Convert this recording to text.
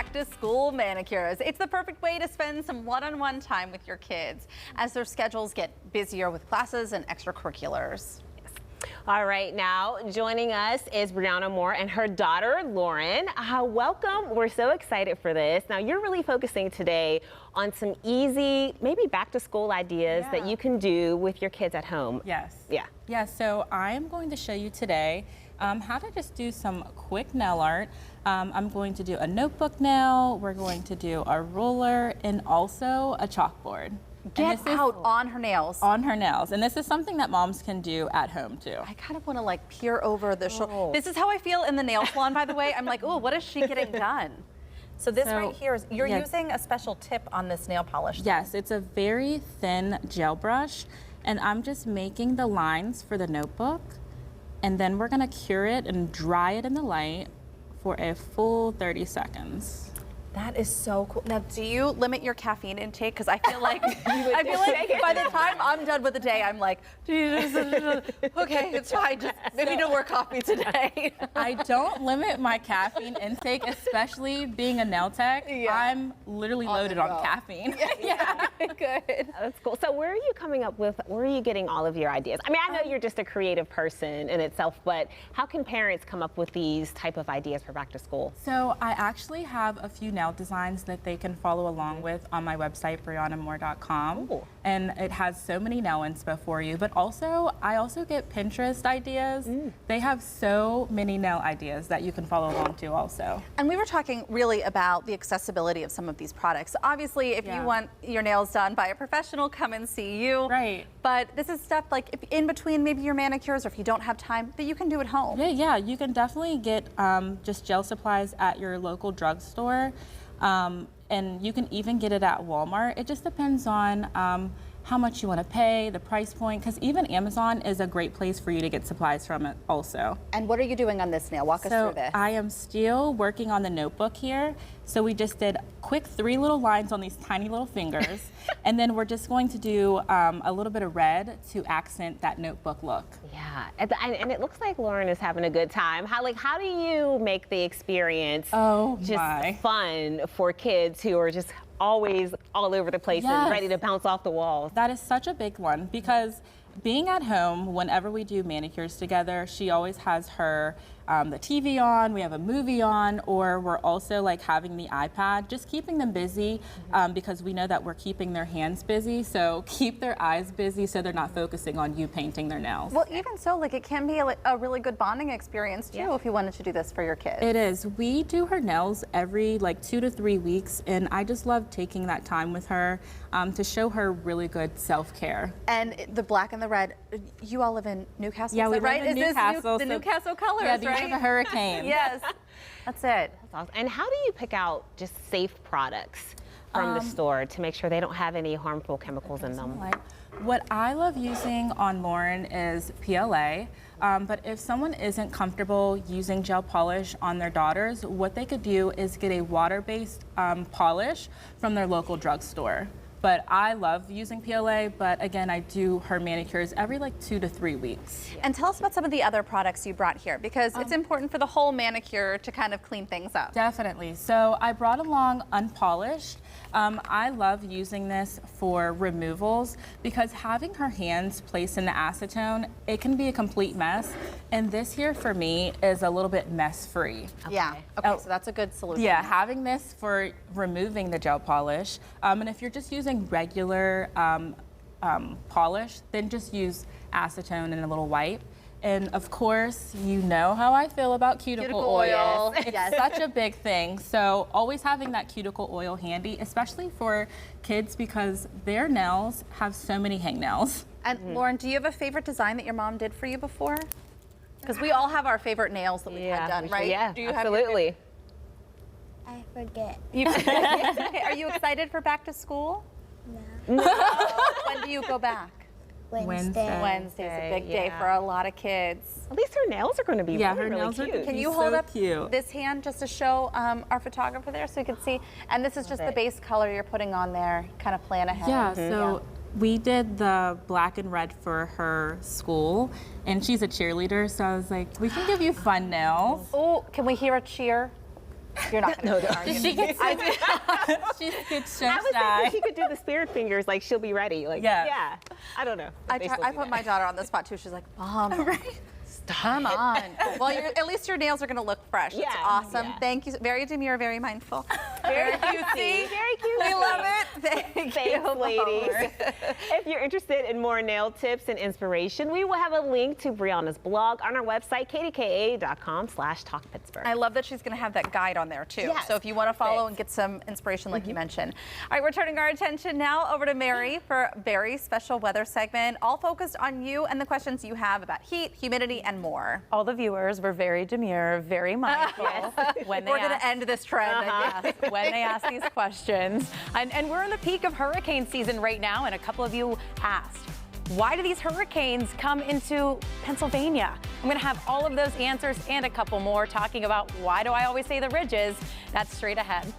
back to school manicures. It's the perfect way to spend some one-on-one time with your kids as their schedules get busier with classes and extracurriculars. All right, now joining us is Brionna Moore and her daughter, Lorren. Welcome. We're so excited for this. Now, you're really focusing today on some easy, maybe back to school ideas that you can do with your kids at home. Yes. Yeah. Yeah, so I am going to show you today how to just do some quick nail art. I'm going to do a notebook nail, we're going to do a ruler, and also a chalkboard. Get out on her nails. On her nails. And this is something that moms can do at home too. I kind of want to like peer over the shoulder. This is how I feel in the nail salon, by the way. I'm like, oh, what is she getting done? So this right here is, you're using a special tip on this nail polish. Yes, it's a very thin gel brush, and I'm just making the lines for the notebook, and then we're gonna cure it and dry it in the light for a full 30 seconds. That is so cool. Now, do you limit your caffeine intake? Because I feel like by the time I'm done with the day, I'm like, okay, it's fine. Just maybe no more coffee today. I don't limit my caffeine intake, especially being a nail tech. Yeah. I'm literally loaded on caffeine. Yeah, good. That's cool. So where are you coming up with, where are you getting all of your ideas? I mean, I know you're just a creative person in itself, but how can parents come up with these type of ideas for back to school? So I actually have a few nail designs that they can follow along with on my website, BriannaMoore.com. Ooh. And it has so many nail inspo for you, but also I also get Pinterest ideas. They have so many nail ideas that you can follow along to also. And we were talking really about the accessibility of some of these products. Obviously, if you want your nails done by a professional, come and see you. Right. But this is stuff like if in between maybe your manicures, or if you don't have time, that you can do at home. Yeah, you can definitely get just gel supplies at your local drugstore. And you can even get it at Walmart. It just depends on how much you want to pay, the price point, because even Amazon is a great place for you to get supplies from it also. And what are you doing on this nail? Walk us through this. I am still working on the notebook here. So we just did quick 3 little lines on these tiny little fingers. And then we're just going to do a little bit of red to accent that notebook look. Yeah, and it looks like Lorren is having a good time. How do you make the experience just fun for kids who are just always all over the place and ready to bounce off the walls? That is such a big one because being at home, whenever we do manicures together, she always has her the TV on, we have a movie on, or we're also like having the iPad, just keeping them busy because we know that we're keeping their hands busy, so keep their eyes busy so they're not focusing on you painting their nails. Well, even so, like it can be a really good bonding experience too if you wanted to do this for your kids. It is. We do her nails every like 2 to 3 weeks, and I just love taking that time with her to show her really good self-care. And the black and the red, you all live in Newcastle, yeah, is that right? Live in Newcastle, the Newcastle colors, yeah, right? The hurricane. Yes, that's it. That's awesome. And how do you pick out just safe products from the store to make sure they don't have any harmful chemicals in them? What I love using on Lorren is PLA, but if someone isn't comfortable using gel polish on their daughters, what they could do is get a water-based polish from their local drugstore. But I love using PLA, but again, I do her manicures every like 2 to 3 weeks. And tell us about some of the other products you brought here, because it's important for the whole manicure to kind of clean things up. Definitely. So I brought along Unpolished. I love using this for removals because having her hands placed in the acetone, it can be a complete mess. And this here for me is a little bit mess-free. Okay. Yeah, okay, so that's a good solution. Yeah, having this for removing the gel polish. And if you're just using regular polish, then just use acetone and a little wipe. And of course, you know how I feel about cuticle oil. It's such a big thing. So always having that cuticle oil handy, especially for kids because their nails have so many hangnails. And Lorren, do you have a favorite design that your mom did for you before? Because we all have our favorite nails that we've had done, right? Yeah, do you absolutely. I forget. Are you excited for back to school? No. When do you go back? Wednesday. Wednesday's a big day for a lot of kids. At least her nails are going to be really, her really nails cute. are Can you hold up this hand just to show our photographer there so you can see? And this is just the base color you're putting on there, kind of plan ahead. Yeah, so we did the black and red for her school, and she's a cheerleader, so I was like, we can give you fun nails. Oh, can we hear a cheer? You're not going to know, are you? She gets she's so I was shy. thinking she could do the spirit fingers, like she'll be ready. Like, Yeah. I don't know. I put my daughter on the spot too. She's like, Mom, come on. Well, at least your nails are going to look fresh. It's Yeah. awesome. Yeah. Thank you. Very demure, very mindful. Very cutesy. Very cute. We love it. Thanks, Ladies. If you're interested in more nail tips and inspiration, we will have a link to Brianna's blog on our website, kdka.com/talkpittsburgh. I love that she's going to have that guide on there too. Yes. So if you want to follow and get some inspiration like you mentioned. All right, we're turning our attention now over to Mary for a very special weather segment, all focused on you and the questions you have about heat, humidity, and more. All the viewers were very demure, very mindful when they We're going asked, to end this trend. I guess. when they ask these questions. And we're in the peak of hurricane season right now, and a couple of you asked, why do these hurricanes come into Pennsylvania? I'm going to have all of those answers and a couple more talking about why do I always say the ridges. That's straight ahead.